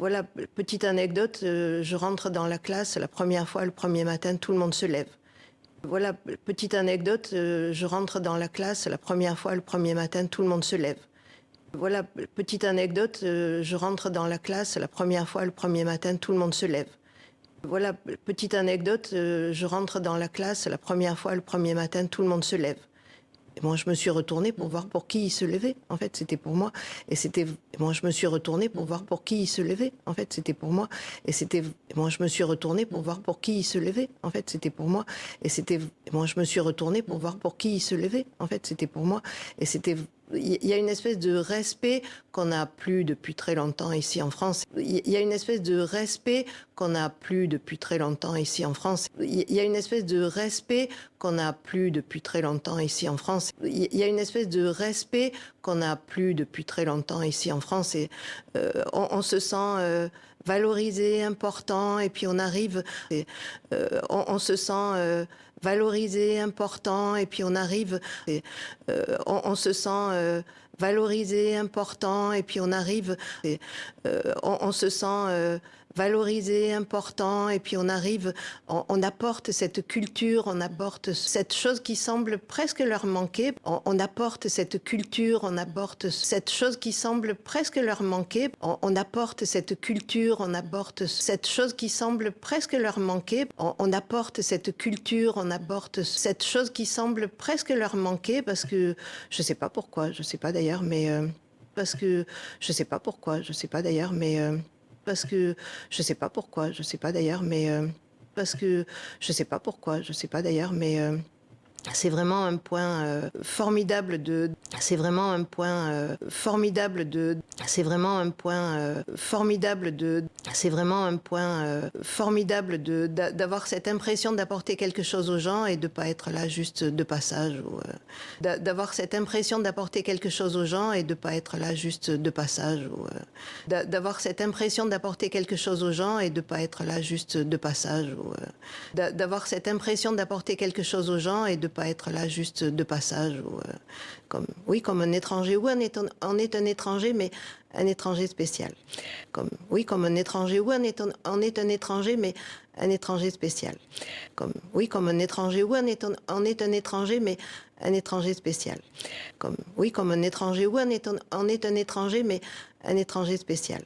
Voilà, petite anecdote, je rentre dans la classe la première fois, le premier matin, tout le monde se lève. Voilà, petite anecdote, je rentre dans la classe la première fois, le premier matin, tout le monde se lève. Voilà, petite anecdote, je rentre dans la classe la première fois, le premier matin, tout le monde se lève. Voilà, petite anecdote, je rentre dans la classe la première fois, le premier matin, tout le monde se lève. Et moi, je me suis retournée pour voir pour qui il se levait. En fait, c'était pour moi. Moi, je me suis retournée pour voir pour qui il se levait. En fait, c'était pour moi. Moi, je me suis retournée pour voir pour qui il se levait. En fait, c'était pour moi. Moi, je me suis retournée pour voir pour qui il se levait. En fait, c'était pour moi. Il y a une espèce de respect qu'on n'a plus depuis très longtemps ici en France. Il y a une espèce de respect qu'on n'a plus depuis très longtemps ici en France. Il y a une espèce de respect qu'on n'a plus depuis très longtemps ici en France. Il y a une espèce de respect qu'on n'a plus depuis très longtemps ici en France. Et on se sent valorisé, important, et puis on arrive. On se sent valorisé, important, et puis on arrive. On se sent valorisé, important, et puis on arrive. On se sent valorisé, important, et puis on arrive, on apporte cette culture, on apporte cette chose qui semble presque leur manquer, on apporte cette culture, on apporte cette chose qui semble presque leur manquer, on apporte cette culture, on apporte cette chose qui semble presque leur manquer, on apporte cette culture, on apporte cette chose qui semble presque leur manquer, parce que je sais pas pourquoi, je sais pas d'ailleurs, mais parce que je sais pas pourquoi, je sais pas d'ailleurs, mais parce que je sais pas pourquoi, je sais pas d'ailleurs, mais parce que je sais pas pourquoi, je sais pas d'ailleurs, mais c'est vraiment un point formidable de. C'est vraiment un point formidable de. C'est vraiment un point formidable de. C'est vraiment un point formidable de d'avoir cette impression d'apporter quelque chose aux gens et de pas être là juste de passage. D'avoir cette impression d'apporter quelque chose aux gens et de pas être là juste de passage. D'avoir cette impression d'apporter quelque chose aux gens et de pas être là juste de passage. D'avoir cette impression d'apporter quelque chose aux gens et de pas être là juste de passage. Comme un étranger. On est un étranger, mais un étranger spécial. Comme un étranger. On est un étranger, mais un étranger spécial. Comme un étranger. On est un étranger, mais un étranger spécial. Comme un étranger. On est un étranger, mais un étranger spécial.